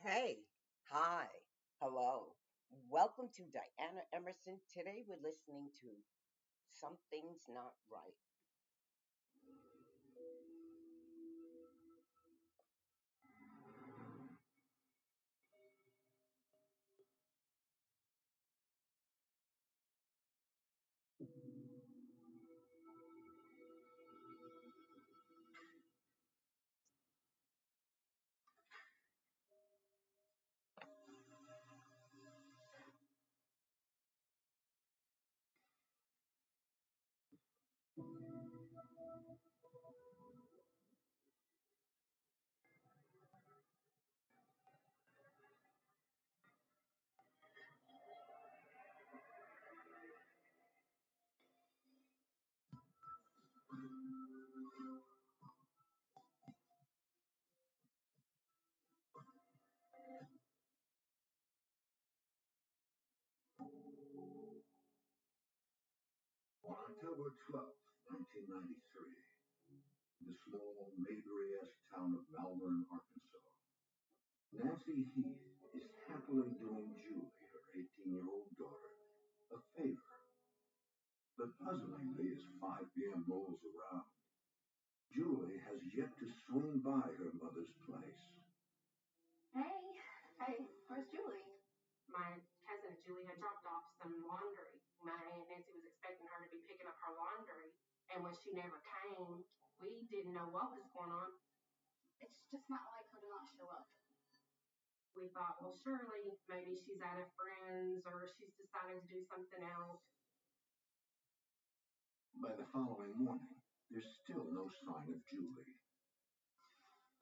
Hey, hi, hello. Welcome to Diana Emerson. Today we're listening to Something's Not Right. On October 12th, 1993, in the small Mayberry-esque town of Malvern, Arkansas, Nancy Heath is happily doing Julie, her 18-year-old daughter, a favor. But puzzlingly, as 5 p.m. rolls around, Julie has yet to swing by her mother's place. Hey, hey, where's Julie? My cousin Julie had dropped off some laundry. My Aunt Nancy was expecting her to be picking up her laundry, and when she never came, we didn't know what was going on. It's just not like her to not show up. We thought, well, surely maybe she's out of friends or she's decided to do something else. By the following morning, there's still no sign of Julie.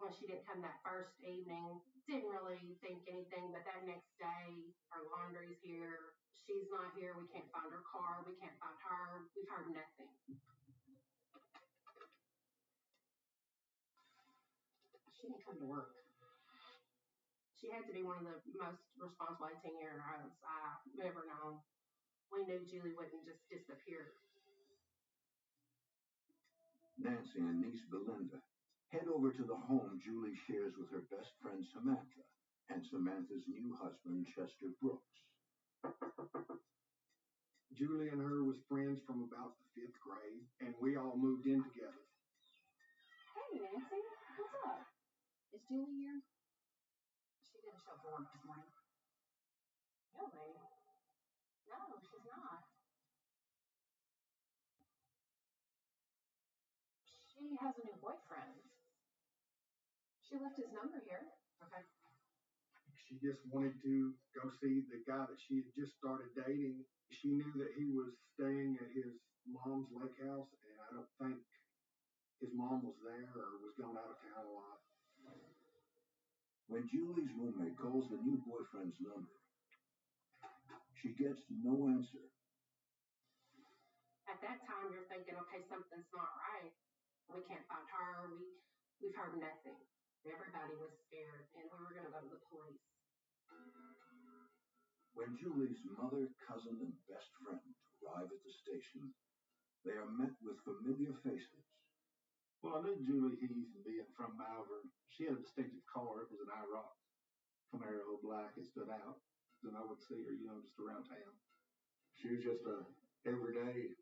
When she didn't come that first evening, didn't really think anything, but that next day, her laundry's here. She's not here. We can't find her car. We can't find her. We've heard nothing. She didn't come to work. She had to be one of the most responsible 18-year-olds I've ever known. We knew Julie wouldn't just disappear. Nancy and niece Belinda head over to the home Julie shares with her best friend Samantha and Samantha's new husband Chester Brooks. Julie and her was friends from about the 5th grade, and we all moved in together. Hey, Nancy, what's up? Is Julie here? She didn't show up for work this morning. Really? No, she's not. She has a new boyfriend. She left his number here. Okay. She just wanted to go see the guy that she had just started dating. She knew that he was staying at his mom's lake house, and I don't think his mom was there or was gone out of town a lot. When Julie's roommate calls the new boyfriend's number, she gets no answer. At that time, you're thinking, okay, something's not right. We can't find her. We've heard nothing. Everybody was scared, and we were going to go to the police. When Julie's mother, cousin, and best friend arrive at the station, they are met with familiar faces. Well, I knew Julie Heath, and being from Malvern, she had a distinctive car. It was an IROC Camaro black. It stood out. Then I would see her, just around town. She was just a everyday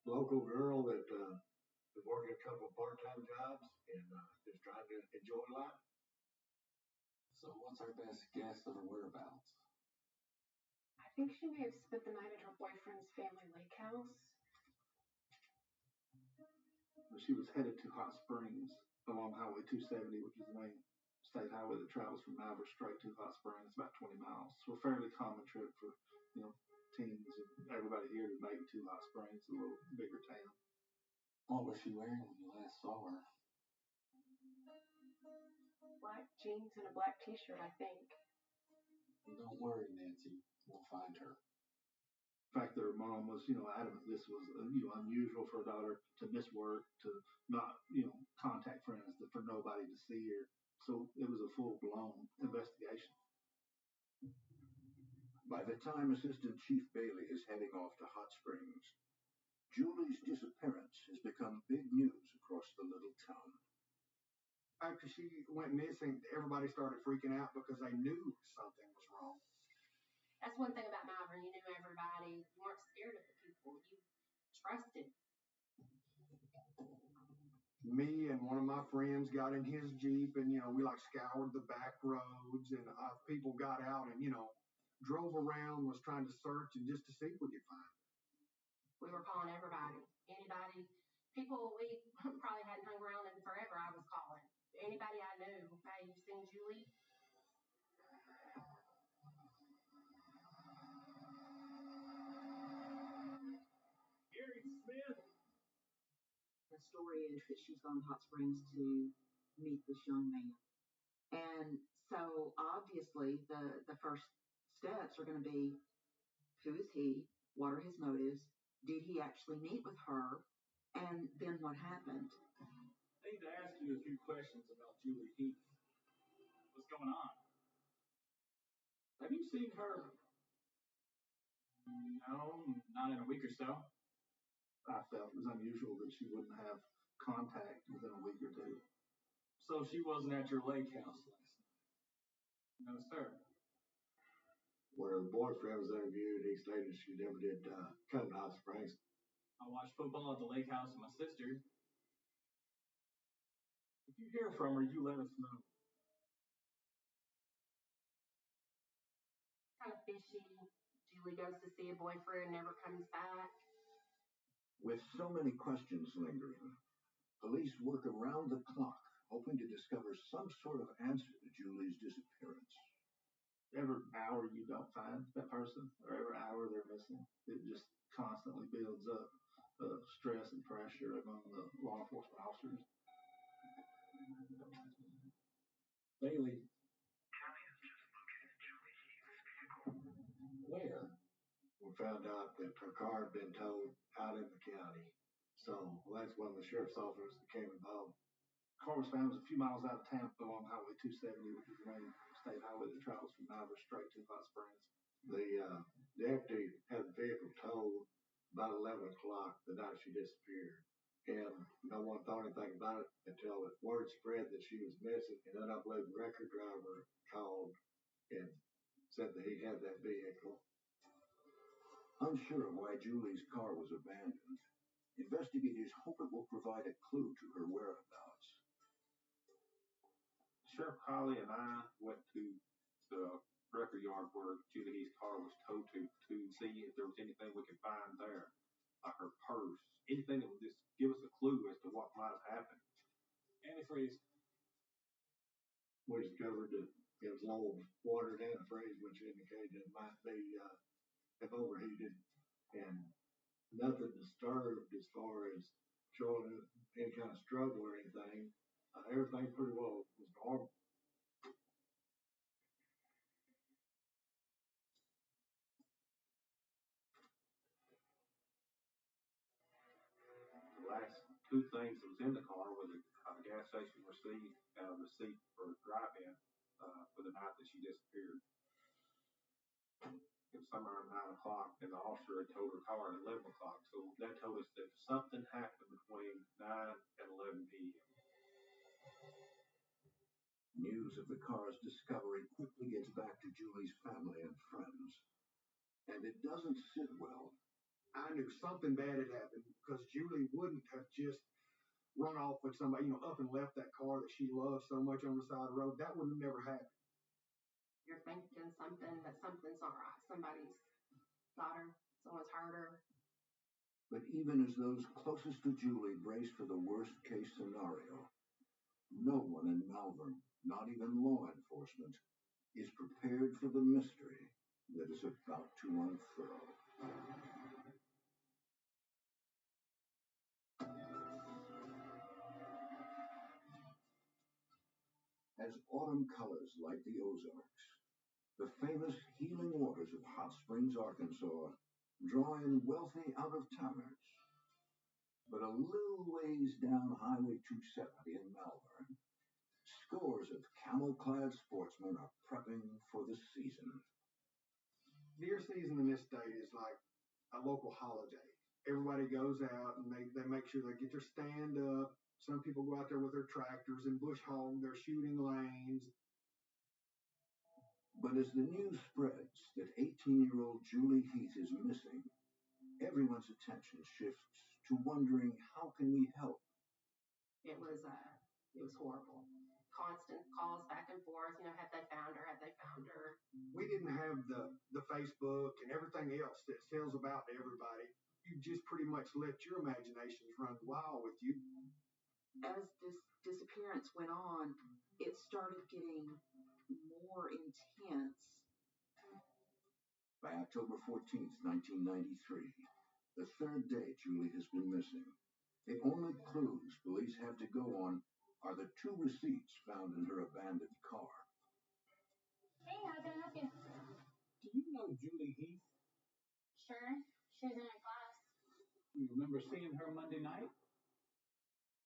local girl that been working a couple of part-time jobs and just trying to enjoy life. So what's our best guess of her whereabouts? I think she may have spent the night at her boyfriend's family lake house. But she was headed to Hot Springs along Highway 270, which is the main state highway that travels from Malvern straight to Hot Springs. It's about 20 miles. So a fairly common trip for, teens and everybody here to make it to Hot Springs, a little bigger town. What was she wearing when you last saw her? Black jeans and a black t-shirt, I think. Don't worry, Nancy. We'll find her. In fact, their mom was, adamant this was, unusual for a daughter to miss work, to not, contact friends, for nobody to see her. So it was a full-blown investigation. By the time Assistant Chief Bailey is heading off to Hot Springs, Julie's disappearance has become big news across the little town. After she went missing, everybody started freaking out because they knew something was wrong. That's one thing about Malvern. You knew everybody. You weren't scared of the people. You trusted. Me and one of my friends got in his Jeep and, we like scoured the back roads and people got out and, drove around, was trying to search and just to see if we could find her. We were calling everybody. Anybody, people we probably hadn't hung around in forever, I was calling. Anybody I knew. Hey, you seen Julie? Gary Smith. The story is that she's gone to Hot Springs to meet this young man. And so obviously the first steps are going to be, who is he? What are his motives? Did he actually meet with her? And then what happened? I need to ask you a few questions about Julie Heath. What's going on? Have you seen her? No, not in a week or so. I felt it was unusual that she wouldn't have contact within a week or two. So she wasn't at your lake house last night? No, sir. When her boyfriend was interviewed, he stated she never did come to Hot Springs. I watched football at the lake house with my sister. If you hear from her, you let us know. Kind of fishy. Julie goes to see a boyfriend, never comes back. With so many questions lingering, police work around the clock, hoping to discover some sort of answer to Julie's disappearance. Every hour you don't find that person, or every hour they're missing, it just constantly builds up stress and pressure among the law enforcement officers. Bailey. Where? We found out that her car had been towed out in the county. So that's when the sheriff's office became involved. The car was found a few miles out of town along Highway 270, which is the main state highway that travels from Malvern straight to Hot Springs. The deputy had the vehicle towed about 11 o'clock the night she disappeared. And no one thought anything about it until the word spread that she was missing. And then I believe the record driver called and said that he had that vehicle. Unsure of why Julie's car was abandoned, investigators hope it will provide a clue to her whereabouts. Sheriff Holly and I went to the record yard where Julie's car was towed to see if there was anything we could find there, like her purse, anything that would just give us a clue as to what might have happened. Antifreeze. We discovered that it was low water antifreeze, which indicated it might be have overheated, and nothing disturbed as far as showing any kind of struggle or anything. Everything pretty well was normal. The last two things that was in the car was a gas station receipt and a receipt for a drive-in for the night that she disappeared. It was somewhere around 9 o'clock, and the officer had towed her car at 11 o'clock. So that told us that something happened between 9 and 11 p.m. News of the car's discovery quickly gets back to Julie's family and friends. And it doesn't sit well. I knew something bad had happened because Julie wouldn't have just run off with somebody, up and left that car that she loves so much on the side of the road. That would have never happened. You're thinking something's not right. Somebody's got her. Someone's hurt her. But even as those closest to Julie brace for the worst case scenario, no one in Malvern, not even law enforcement, is prepared for the mystery that is about to unfurl. As autumn colors light the Ozarks, the famous healing waters of Hot Springs, Arkansas, draw in wealthy out-of-towners. But a little ways down Highway 270 in Malvern, scores of camel-clad sportsmen are prepping for the season. Deer season in this state is like a local holiday. Everybody goes out and they make sure they get their stand-up Some people go out there with their tractors and bush hog their shooting lanes. But as the news spreads that 18-year-old Julie Heath is missing, everyone's attention shifts to wondering, how can we help? It was horrible. Constant calls back and forth. Have they found her? Have they found her? We didn't have the Facebook and everything else that sells about to everybody. You just pretty much let your imaginations run wild with you. As this disappearance went on, it started getting more intense. By October 14th, 1993, the third day Julie has been missing, the only clues police have to go on are the 2 receipts found in her abandoned car. Hey, how can I help you? Do you know Julie Heath? Sure. She was in my class. You remember seeing her Monday night?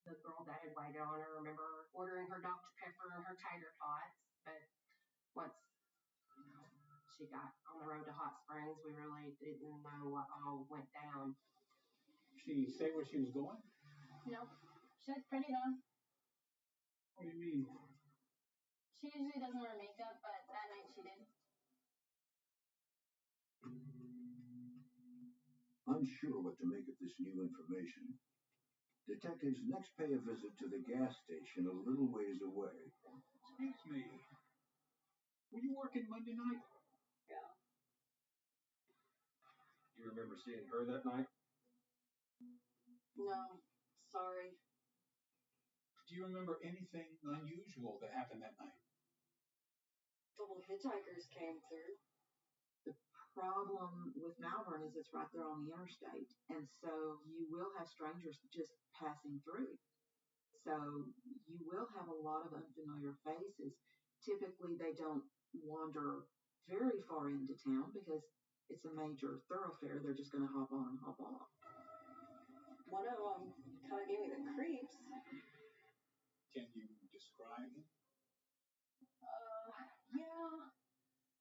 The girl that had waited on her, remember ordering her Dr. Pepper and her tater tots. But once she got on the road to Hot Springs, we really didn't know what all went down. She say where she was going? No. She looks pretty though. What do you mean? She usually doesn't wear makeup, but that night she did. Unsure what to make of this new information, detectives next pay a visit to the gas station a little ways away. Excuse me. Were you working Monday night? Yeah. You remember seeing her that night? No. Sorry. Do you remember anything unusual that happened that night? Double hitchhikers came through. The problem with Malvern is it's right there on the interstate, and so you will have strangers just passing through. So you will have a lot of unfamiliar faces. Typically, they don't wander very far into town because it's a major thoroughfare. They're just going to hop on and hop off. One of them kind of gave me the creeps. Can you describe him? Yeah.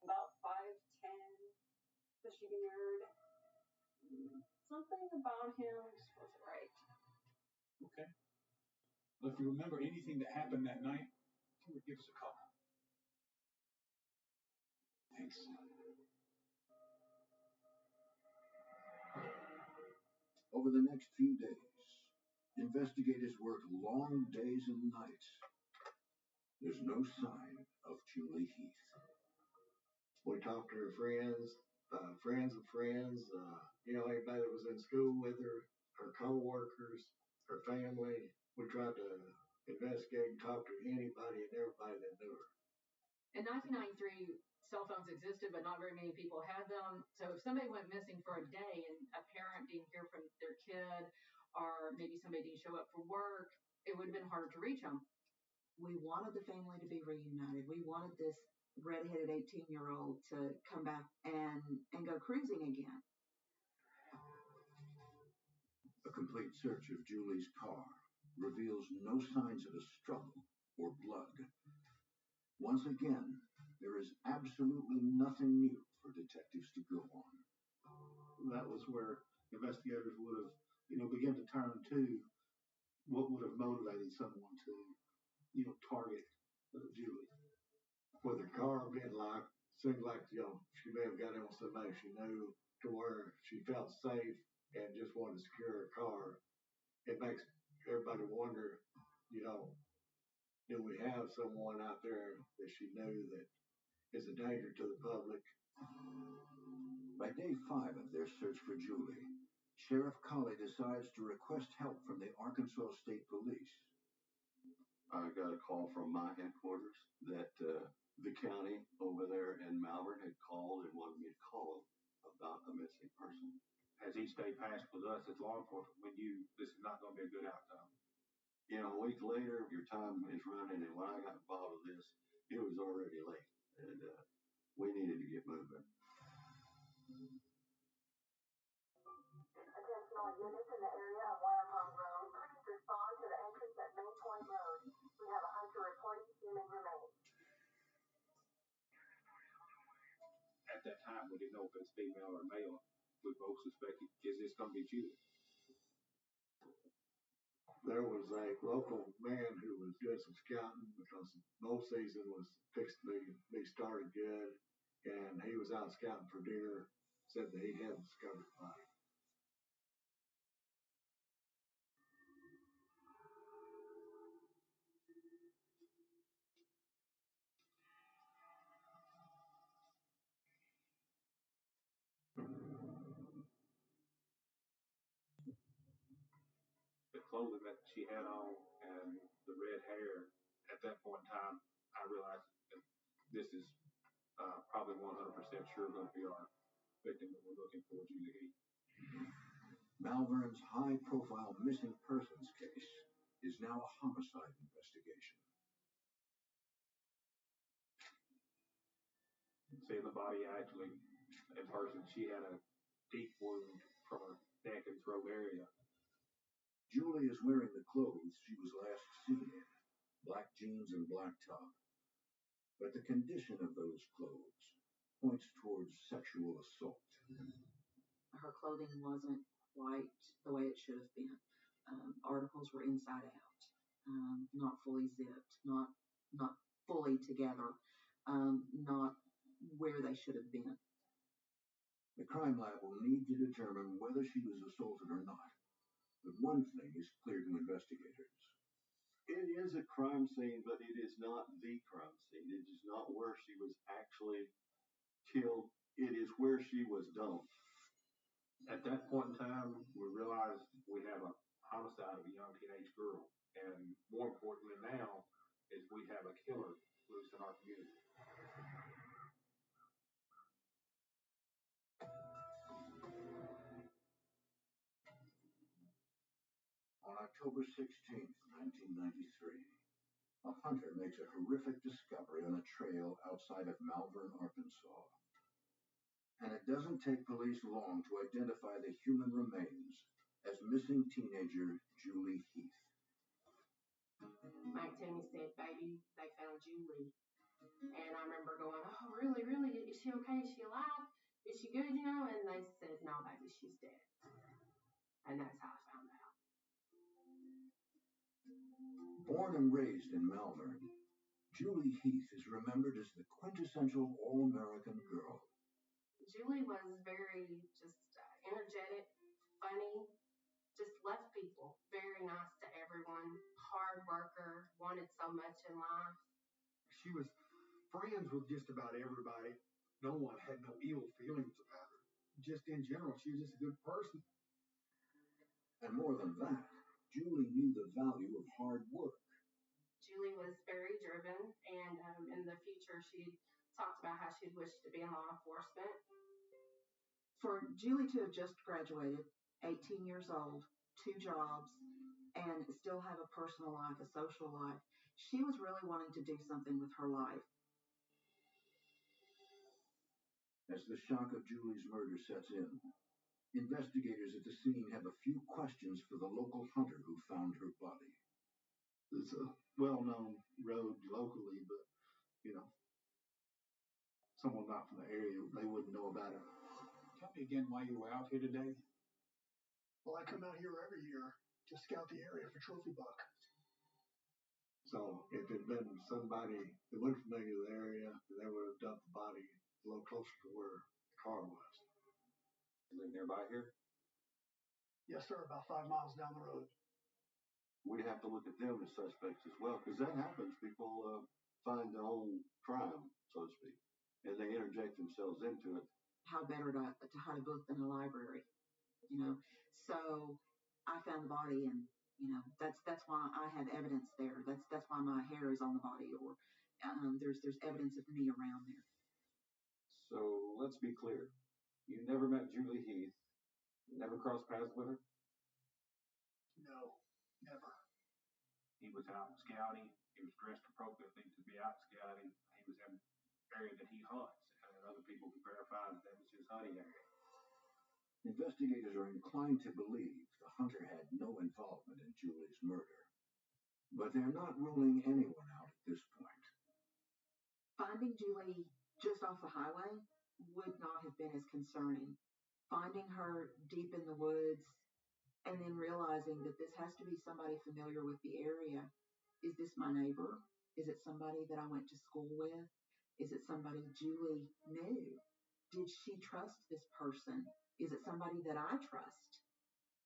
About 5'10", fishy beard. Something about him just wasn't right. Okay. Well, if you remember anything that happened that night, give us a call. Thanks. Over the next few days, investigators work long days and nights. There's no sign of Julie Heath. We talked to her friends, friends of friends, everybody that was in school with her, her co-workers, her family. We tried to investigate and talk to anybody and everybody that knew her. In 1993, cell phones existed, but not very many people had them. So if somebody went missing for a day and a parent didn't hear from their kid, or maybe somebody didn't show up for work, it would have been harder to reach them. We wanted the family to be reunited. We wanted this redheaded 18-year-old to come back and go cruising again. A complete search of Julie's car reveals no signs of a struggle or blood. Once again, there is absolutely nothing new for detectives to go on. That was where investigators would have, begun to turn to what would have motivated someone to, target Julie. With her car being locked, seemed like, she may have got in with somebody she knew to where she felt safe and just wanted to secure her car. It makes everybody wonder, do we have someone out there that she knew that is a danger to the public? By day 5 of their search for Julie, Sheriff Colley decides to request help from the Arkansas State Police. I got a call from my headquarters that the county over there in Malvern had called and wanted me to call them about a missing person. Has he stayed past with us as law enforcement when this is not going to be a good outcome? A week later, your time is running, and when I got involved with this, it was already late, and we needed to get moving. Attention all units in the area of Wyoming Road. Please respond to the entrance at Main Point Road. We have a hunter reporting human remains. At that time, we didn't know if it's female or male. We both suspected, is this going to be Julie? there was a local man who was doing some scouting because bow season was fixed to be started good, and he was out scouting for deer. Said that he hadn't discovered the body. The clothing that she had on and the red hair, at that point in time, I realized that this is probably 100% sure going to be our victim that we're looking for, Julie Heath. Malvern's high-profile missing persons case is now a homicide investigation. Seeing the body actually in person, she had a deep wound from her neck and throat area. Julie is wearing the clothes she was last seen in, black jeans and black top. But the condition of those clothes points towards sexual assault. Her clothing wasn't quite the way it should have been. Articles were inside out, not fully zipped, not fully together, not where they should have been. The crime lab will need to determine whether she was assaulted or not. But one thing is clear to investigators. It is a crime scene, but it is not the crime scene. It is not where she was actually killed. It is where she was dumped. At that point in time, we realized we have a homicide of a young teenage girl. And more importantly now is we have a killer loose in our community. On October 16, 1993, a hunter makes a horrific discovery on a trail outside of Malvern, Arkansas. And it doesn't take police long to identify the human remains as missing teenager Julie Heath. Mike Toomey said, "Baby, they found Julie." And I remember going, "Oh, really, really? Is she okay? Is she alive? Is she good, you know?" And they said, "No, baby, she's dead." And that's how I found out. Born and raised in Malvern, Julie Heath is remembered as the quintessential all-American girl. Julie was very just energetic, funny, just loved people, very nice to everyone, hard worker, wanted so much in life. She was friends with just about everybody. No one had no ill feelings about her. Just in general, she was just a good person. And more than that, Julie knew the value of hard work. Julie was very driven, and in the future, she talked about how she'd wish to be in law enforcement. For Julie to have just graduated, 18 years old, 2 jobs, and still have a personal life, a social life, she was really wanting to do something with her life. As the shock of Julie's murder sets in, investigators at the scene have a few questions for the local hunter who found her body. It's a well-known road locally, but, someone not from the area, they wouldn't know about it. Tell me again why you were out here today. Well, I come out here every year to scout the area for trophy buck. So if it had been somebody that wasn't familiar with the area, they would have dumped the body a little closer to where the car was. You live nearby here? Yes, sir, about 5 miles down the road. We'd have to look at them as suspects as well, because that happens. People find their own crime, so to speak, and they interject themselves into it. How better to hide a book than a library, So I found the body, and that's why I have evidence there. That's why my hair is on the body, or there's evidence of me around there. So let's be clear. You never met Julie Heath. You never crossed paths with her? No, never. He was out scouting. He was dressed appropriately to be out scouting. He was in an area that he hunts, and other people can verify that was his hunting area. Investigators are inclined to believe the hunter had no involvement in Julie's murder. But they're not ruling anyone out at this point. Finding Julie just off the highway would not have been as concerning. Finding her deep in the woods and then realizing that this has to be somebody familiar with the area. Is this my neighbor? Is it somebody that I went to school with? Is it somebody Julie knew? Did she trust this person? Is it somebody that I trust?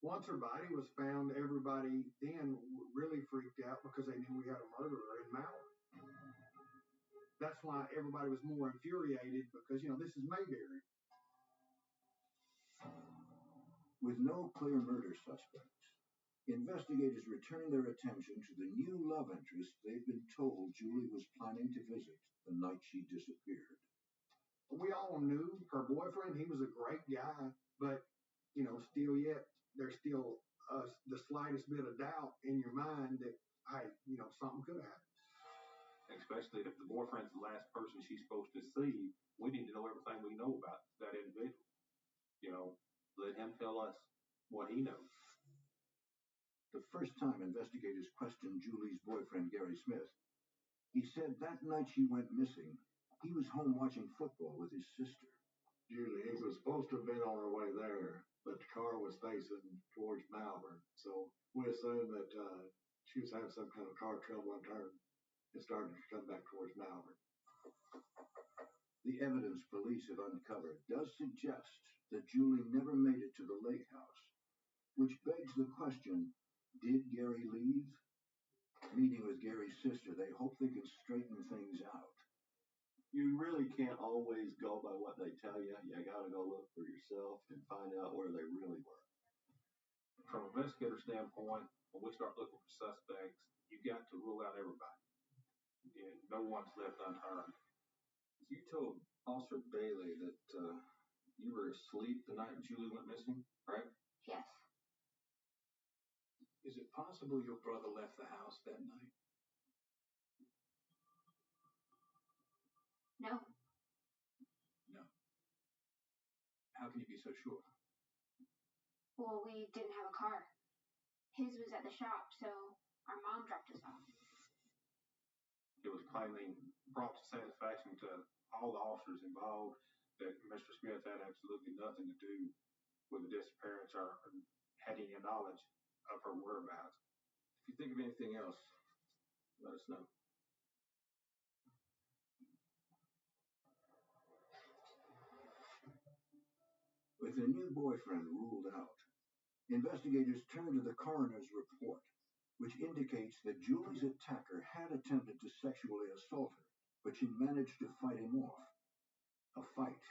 Once her body was found, everybody then really freaked out because they knew we had a murderer in Malvern. That's why everybody was more infuriated because, this is Mayberry. With no clear murder suspects, investigators return their attention to the new love interest they've been told Julie was planning to visit the night she disappeared. We all knew her boyfriend, he was a great guy, but, still yet, there's still the slightest bit of doubt in your mind that, hey, something could have happened. Especially if the boyfriend's the last person she's supposed to see, we need to know everything we know about that individual. Let him tell us what he knows. The first time investigators questioned Julie's boyfriend, Gary Smith, he said that night she went missing, he was home watching football with his sister. Julie was supposed to have been on her way there, but the car was facing towards Malvern. So we assumed that she was having some kind of car trouble and turned and started to come back towards Malvern. The evidence police have uncovered does suggest that Julie never made it to the lake house, which begs the question, did Gary leave? Meeting with Gary's sister, they hope they can straighten things out. You really can't always go by what they tell you. You gotta go look for yourself and find out where they really were. From an investigator standpoint, when we start looking for suspects, you got to rule out everybody. And no one's left unturned. You told Officer Bailey that you were asleep the night Julie went missing, right? Yes. Is it possible your brother left the house that night? No. No. How can you be so sure? Well, we didn't have a car. His was at the shop, so our mom dropped us off. It was plainly brought to satisfaction to all the officers involved that Mr. Smith had absolutely nothing to do with the disappearance or had any knowledge of her whereabouts. If you think of anything else, let us know. With the new boyfriend ruled out, investigators turn to the coroner's report, which indicates that Julie's attacker had attempted to sexually assault her, but she managed to fight him off. A fight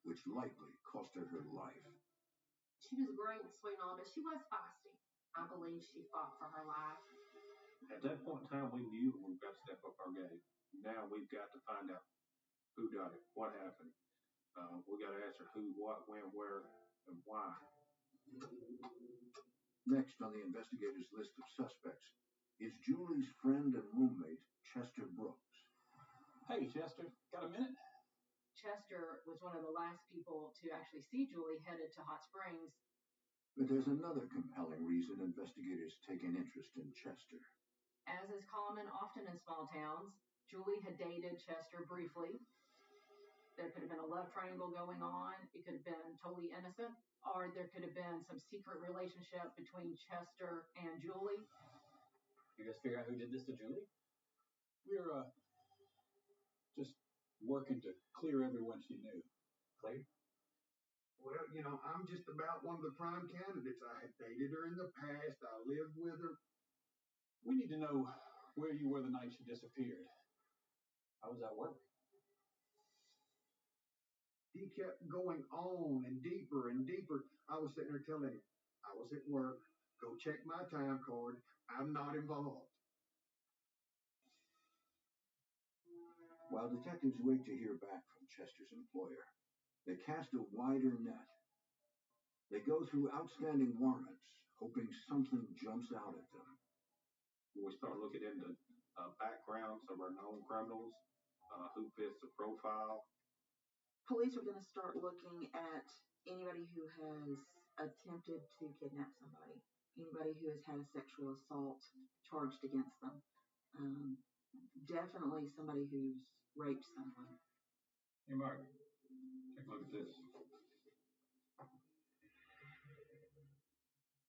which likely cost her her life. She was great and sweet and all, but she was feisty. I believe she fought for her life. At that point in time, we knew we've got to step up our game. Now we've got to find out who done it, what happened. We got to answer who, what, when, where, and why. Next on the investigators' list of suspects is Julie's friend and roommate, Chester Brooks. Hey, Chester, got a minute? Chester was one of the last people to actually see Julie headed to Hot Springs. But there's another compelling reason investigators take an interest in Chester. As is common often in small towns, Julie had dated Chester briefly. There could have been a love triangle going on. It could have been totally innocent, or there could have been some secret relationship between Chester and Julie. You guys figure out who did this to Julie? We're just working to clear everyone she knew. Clay? Well, I'm just about one of the prime candidates. I had dated her in the past. I lived with her. We need to know where you were the night she disappeared. How does that work? He kept going on and deeper and deeper. I was sitting there telling him, I was at work. Go check my time card. I'm not involved. While detectives wait to hear back from Chester's employer, they cast a wider net. They go through outstanding warrants, hoping something jumps out at them. We start looking into backgrounds of our known criminals, who fits the profile. Police are going to start looking at anybody who has attempted to kidnap somebody, anybody who has had a sexual assault charged against them. Definitely somebody who's raped someone. Hey, Mark, take a look at this.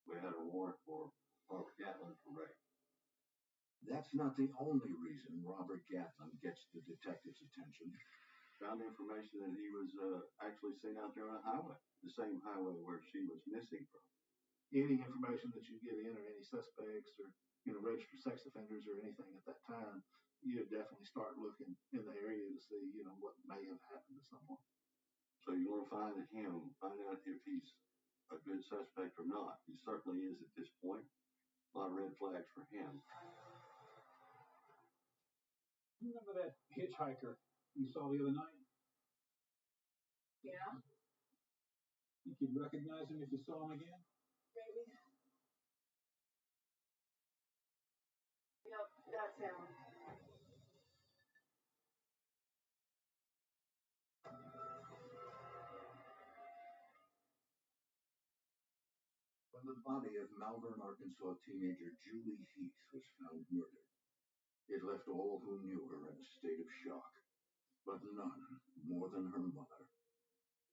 We we had a warrant for Robert Gatlin for rape. That's not the only reason Robert Gatlin gets the detective's attention. Found information that he was actually seen out there on a highway, the same highway where she was missing from. Any information that you get in, or any suspects, or registered sex offenders, or anything at that time, you'd definitely start looking in the area to see what may have happened to someone. So you want to find him, find out if he's a good suspect or not. He certainly is at this point. A lot of red flags for him. You remember that hitchhiker you saw the other night? Yeah, Think you'd recognize him if you saw him again? maybe. Yep, that's him. When the body of Malvern, Arkansas teenager Julie Heath was found murdered, it left all who knew her in a state of shock, but none more than her mother.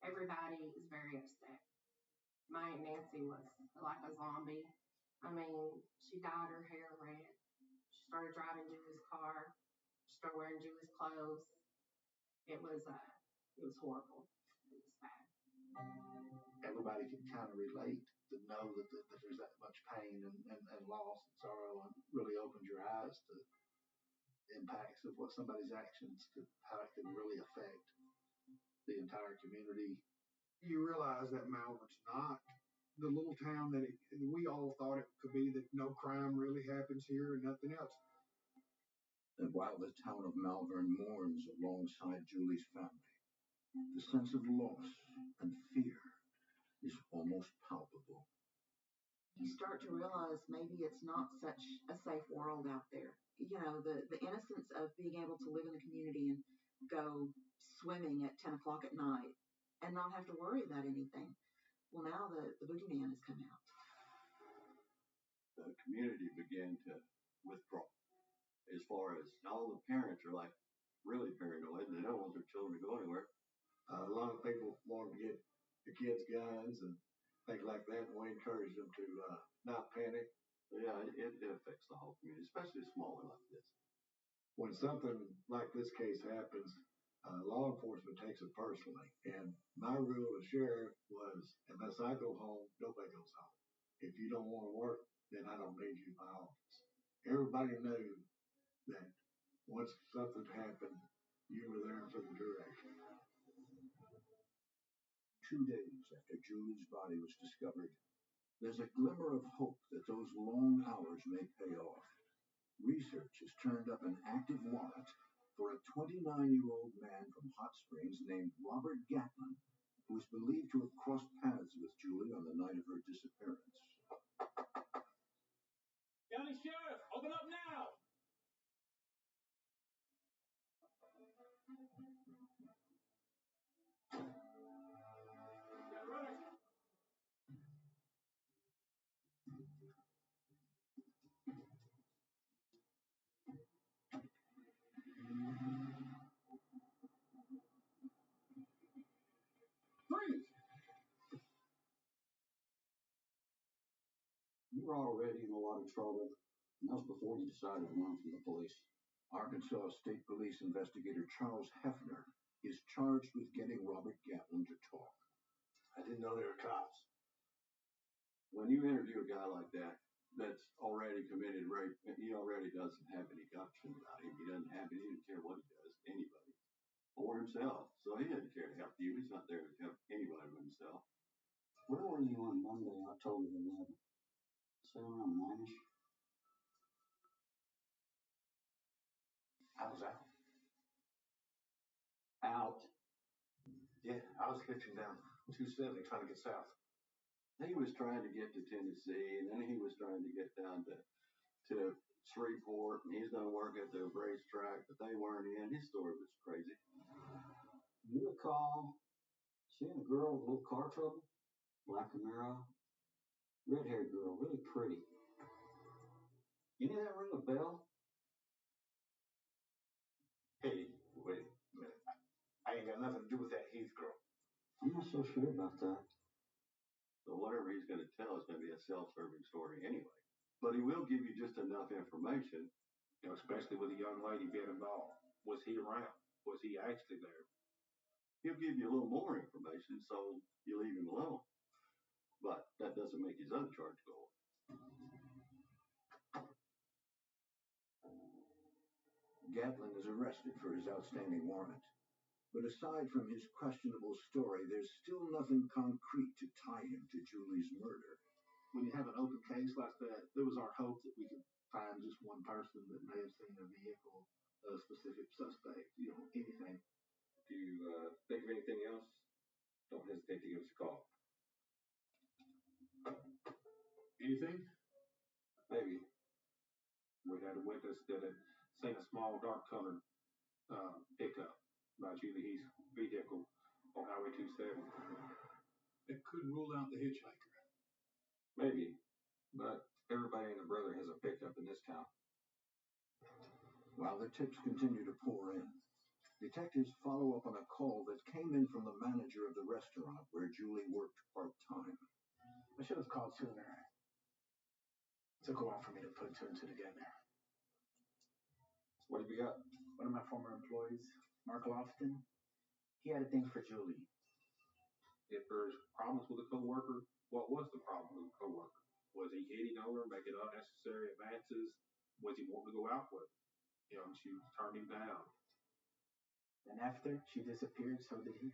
Everybody is very upset. My Aunt Nancy was like a zombie. I mean, she dyed her hair red. She started driving Julie's car. She started wearing Julie's clothes. It was horrible. It was bad. Everybody can kind of relate to know that there's that much pain and loss and sorrow, and really opens your eyes to the impacts of what somebody's actions could, how it could really affect the entire community. You realize that Malvern's not the little town that we all thought it could be, that no crime really happens here and nothing else. And while the town of Malvern mourns alongside Julie's family, the sense of loss and fear is almost palpable. You start to realize maybe it's not such a safe world out there. The innocence of being able to live in the community and go swimming at 10 o'clock at night and not have to worry about anything. Well, now the boogeyman has come out. The community began to withdraw. As far as all the parents are like really paranoid and they don't want their children to go anywhere. A lot of people want to get the kids guns and things like that, and we encourage them to not panic. Yeah, it affects the whole community, especially a small one like this. When something like this case happens, law enforcement takes it personally. And my rule as sheriff was, unless I go home, nobody goes home. If you don't want to work, then I don't need you in my office. Everybody knew that once something happened, you were there for the direction. 2 days after Julie's body was discovered, there's a glimmer of hope that those long hours may pay off. Research has turned up an active warrant for a 29-year-old man from Hot Springs named Robert Gatlin, who is believed to have crossed paths with Julie on the night of her disappearance. County Sheriff, open up now! Freeze! You were already in a lot of trouble, and that was before you decided to run from the police. Arkansas State Police investigator Charles Hefner is charged with getting Robert Gatlin to talk. I didn't know they were cops. When you interview a guy like that, that's already committed rape, he already doesn't have any gumption about him. He doesn't care what he does to anybody or himself. So he doesn't care to help you. He's not there to help anybody but himself. Where were you on Monday, October 11th? Say around 9-ish? I was out. Out. Yeah, I was hitching down 270 trying to get south. He was trying to get to Tennessee, and then he was trying to get down to Shreveport, and he's going to work at the racetrack, but they weren't in. His story was crazy. You recall seeing a girl with a little car trouble? Black Camaro? Red-haired girl, really pretty. Any of that ring a bell? Hey, wait a minute. I ain't got nothing to do with that Heath girl. I'm not so sure about that. So whatever he's going to tell is going to be a self-serving story anyway. But he will give you just enough information. You know, especially with a young lady being involved. Was he around? Was he actually there? He'll give you a little more information, so you leave him alone. But that doesn't make his other charge go away. Gatlin is arrested for his outstanding warrant. But aside from his questionable story, there's still nothing concrete to tie him to Julie's murder. When you have an open case like that, it was our hope that we could find just one person that may have seen a vehicle, a specific suspect, anything. If you think of anything else, don't hesitate to give us a call. Anything? Maybe. We had a witness that had seen a small dark colored pickup by Julie Heath's vehicle on Highway 270. It could rule out the hitchhiker. Maybe, but everybody and their brother has a pickup in this town. While the tips continue to pour in, detectives follow up on a call that came in from the manager of the restaurant where Julie worked part-time. I should have called sooner. It took a while for me to put two and two together. What have you got? One of my former employees, Mark Lofton, he had a thing for Julie. If there's problems with a coworker, what was the problem with a coworker? Was he hitting on her, making unnecessary advances? Was he wanting to go out with her? And she turned him down. And after she disappeared, so did he.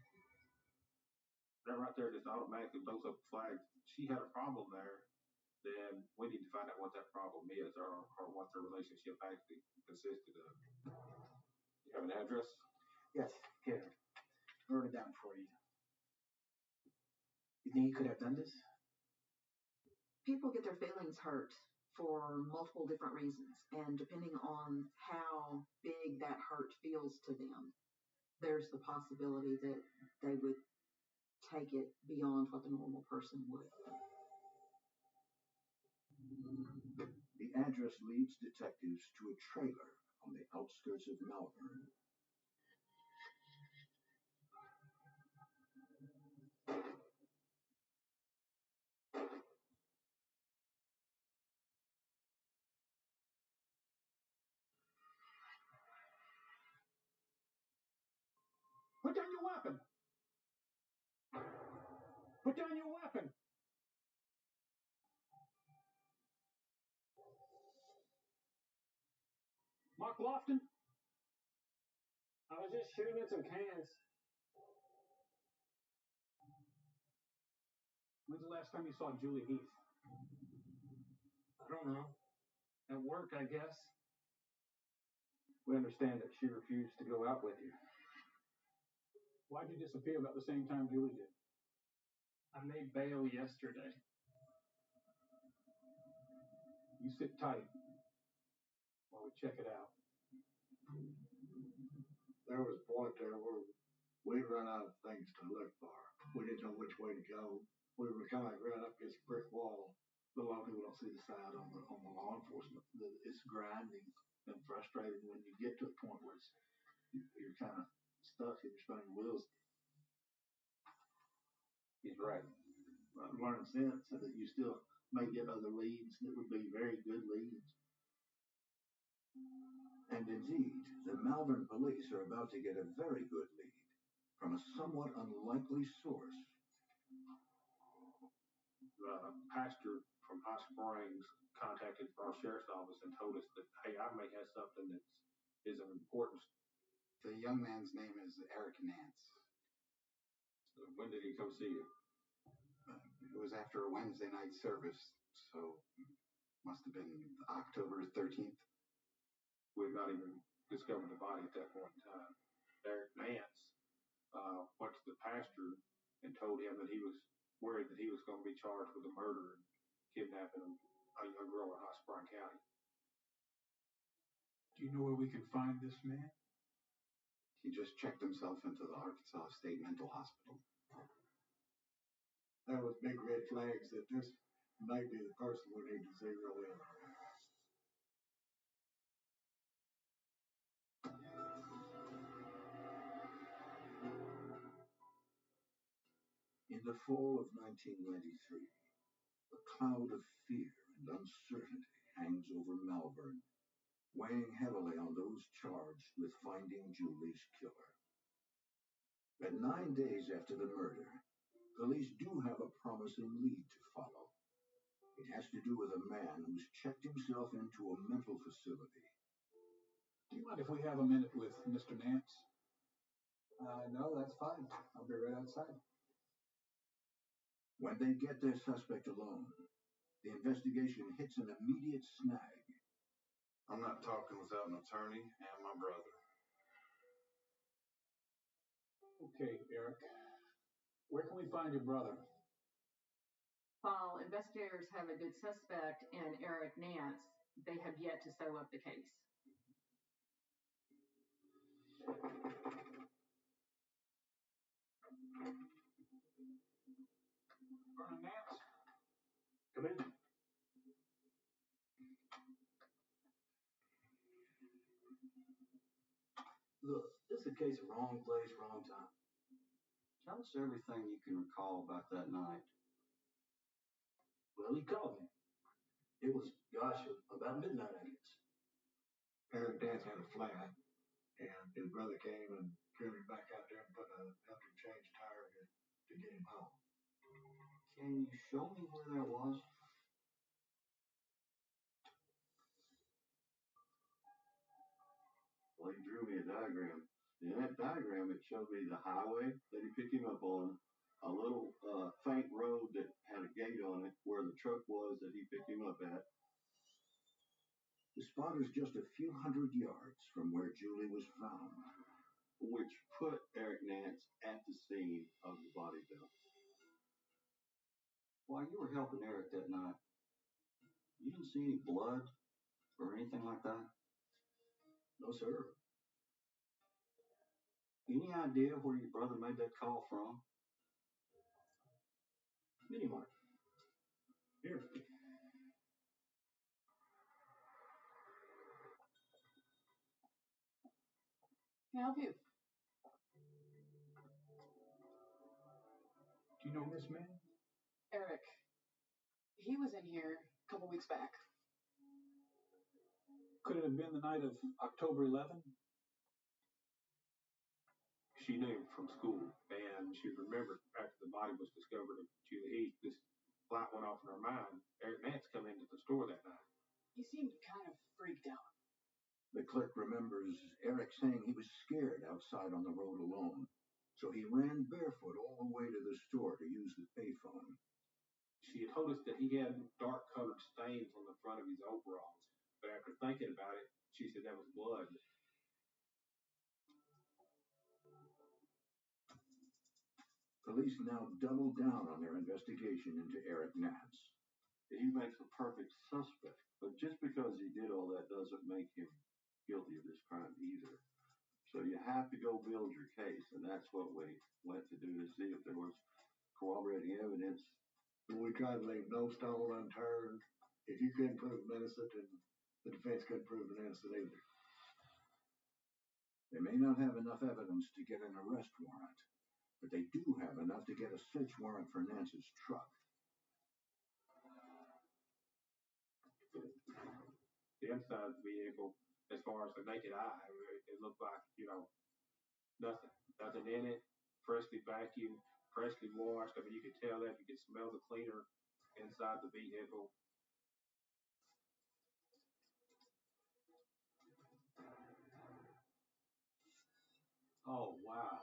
That right there just automatically blows up the flag. She had a problem there, then we need to find out what that problem is or what the relationship actually consisted of. You have an address? Yes, here. I wrote it down for you. You think he could have done this? People get their feelings hurt for multiple different reasons, and depending on how big that hurt feels to them, there's the possibility that they would take it beyond what the normal person would. The address leads detectives to a trailer on the outskirts of Malvern. Put down your weapon! Put down your weapon! Mark Lofton? I was just shooting at some cans. When's the last time you saw Julie Heath? I don't know. At work, I guess. We understand that she refused to go out with you. Why'd you disappear about the same time Julie did? I made bail yesterday. You sit tight while we check it out. There was a point there where we'd run out of things to look for. We didn't know which way to go. We were kind of like running up against a brick wall. But a lot of people don't see the side on the law enforcement. It's grinding and frustrating when you get to a point where you're kind of stuck and you're spinning wheels. He's right. I've learned since that you still may get other leads that would be very good leads. And indeed, the Malvern police are about to get a very good lead from a somewhat unlikely source. The pastor from Hot Springs contacted our sheriff's office and told us that, hey, I may have something that is of importance. The young man's name is Eric Nance. So when did he come see you? It was after a Wednesday night service, so must have been October 13th. We've not even discovered the body at that point in time. Eric Nance went to the pastor and told him that he was worried that he was going to be charged with a murder and kidnapping a young girl in Hot Spring County. Do you know where we can find this man? He just checked himself into the Arkansas State Mental Hospital. There was big red flags that this may be the person we need to zero in. In the fall of 1993, a cloud of fear and uncertainty hangs over Malvern, weighing heavily on those charged with finding Julie's killer. At 9 days after the murder, police do have a promising lead to follow. It has to do with a man who's checked himself into a mental facility. Do you mind if we have a minute with Mr. Nance? No, that's fine. I'll be right outside. When they get their suspect alone, the investigation hits an immediate snag. I'm not talking without an attorney and my brother. Okay, Eric. Where can we find your brother? While investigators have a good suspect in Eric Nance, they have yet to sew up the case. Vernon Nance? Come in. Look, this is a case of wrong place, wrong time. Tell us everything you can recall about that night. Well, he called me. It was, gosh, about midnight, I guess. Eric Nance had a flat, and his brother came and drove him back out there and helped him change tire to get him home. Can you show me where that was? Well, he drew me a diagram. In that diagram, it showed me the highway that he picked him up on, a little faint road that had a gate on it where the truck was that he picked him up at. The spot is just a few hundred yards from where Julie was found, which put Eric Nance at the scene of the body dump. While you were helping Eric that night, you didn't see any blood or anything like that? No, sir. Any idea where your brother made that call from? Mini Mart. Here. Can I help you? Do you know this man? Eric. He was in here a couple weeks back. Could it have been the night of October 11? She knew him from school, and she remembered after the body was discovered of Julie Heath, this light went off in her mind. Eric Nance come into the store that night. He seemed kind of freaked out. The clerk remembers Eric saying he was scared outside on the road alone, so he ran barefoot all the way to the store to use the payphone. She had noticed that he had dark-colored stains on the front of his overalls, but after thinking about it, she said that was blood. Police now double down on their investigation into Eric Nance. He makes a perfect suspect, but just because he did all that doesn't make him guilty of this crime either. So you have to go build your case, and that's what we went to do, to see if there was corroborating evidence. We tried to leave no stone unturned. If you couldn't prove him innocent, then the defense couldn't prove him innocent either. They may not have enough evidence to get an arrest warrant, but they do have enough to get a search warrant for Nance's truck. The inside of the vehicle, as far as the naked eye, it looked like, nothing in it, freshly vacuumed, freshly washed. I mean, you could tell that, you could smell the cleaner inside the vehicle. Oh, wow.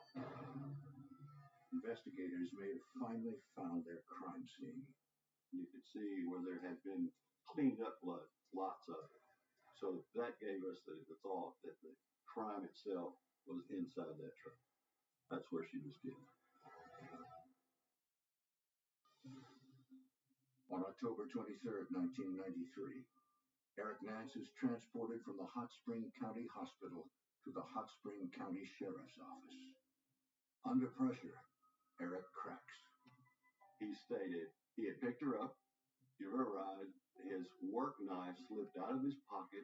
Investigators may have finally found their crime scene. You could see where there had been cleaned up blood, lots of it. So that gave us the thought that the crime itself was inside that truck. That's where she was killed. On October 23rd, 1993, Eric Nance is transported from the Hot Spring County Hospital to the Hot Spring County Sheriff's Office. Under pressure, Eric cracks. He stated he had picked her up, give her a ride, his work knife slipped out of his pocket,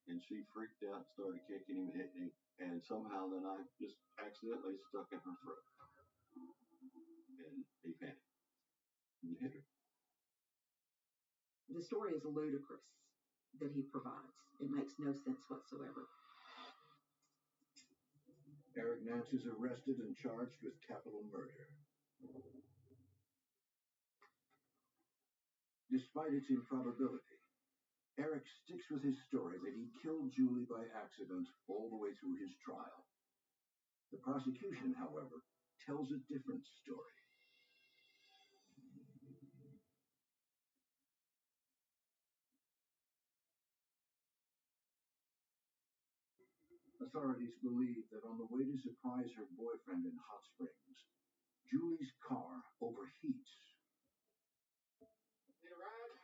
and she freaked out and started kicking him and hitting him, and somehow the knife just accidentally stuck in her throat. And He panicked and hit her. The story is ludicrous that he provides. It makes no sense whatsoever. Eric Nance is arrested and charged with capital murder. Despite its improbability, Eric sticks with his story that he killed Julie by accident all the way through his trial. The prosecution, however, tells a different story. Authorities believe that on the way to surprise her boyfriend in Hot Springs, Julie's car overheats. Need a ride?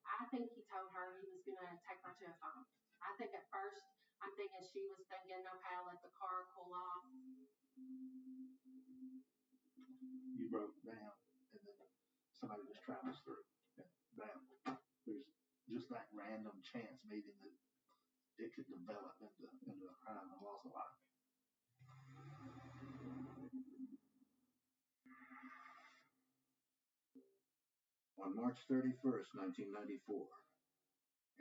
I think he told her he was going to take her to a phone. I think at first, I'm thinking she was thinking, okay, I'll let the car cool off. You broke down, and then somebody just travels through. And bam, there's just that random chance meeting that it could develop into a crime and loss of life. On March 31st, 1994,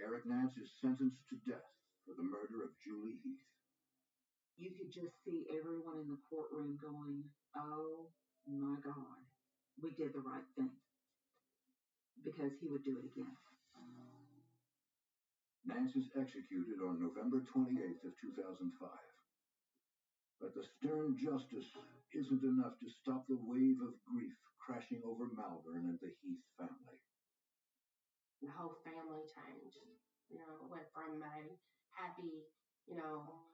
Eric Nance is sentenced to death for the murder of Julie Heath. You could just see everyone in the courtroom going, oh my God, we did the right thing. Because he would do it again. Nance is executed on November 28th of 2005. But the stern justice isn't enough to stop the wave of grief crashing over Malvern and the Heath family. The whole family changed. Went from a happy,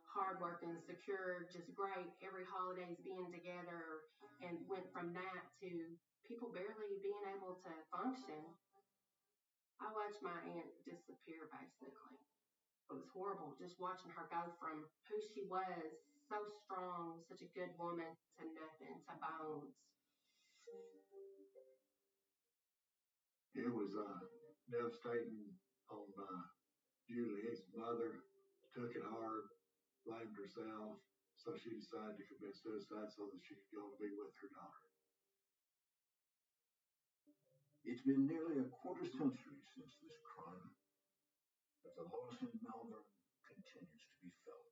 hardworking, secure, just great, every holiday's being together, and went from that to people barely being able to function. I watched my aunt disappear, basically. It was horrible just watching her go from who she was, so strong, such a good woman, to nothing, to bones. It was devastating on Julie. His mother took it hard, blamed herself, so she decided to commit suicide so that she could go and be with her daughter. It's been nearly a quarter century since this crime, but the loss in Malvern continues to be felt.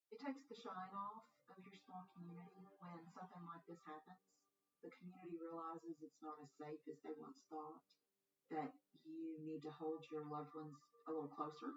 It takes the shine off of your small community when something like this happens. The community realizes it's not as safe as they once thought, that you need to hold your loved ones a little closer.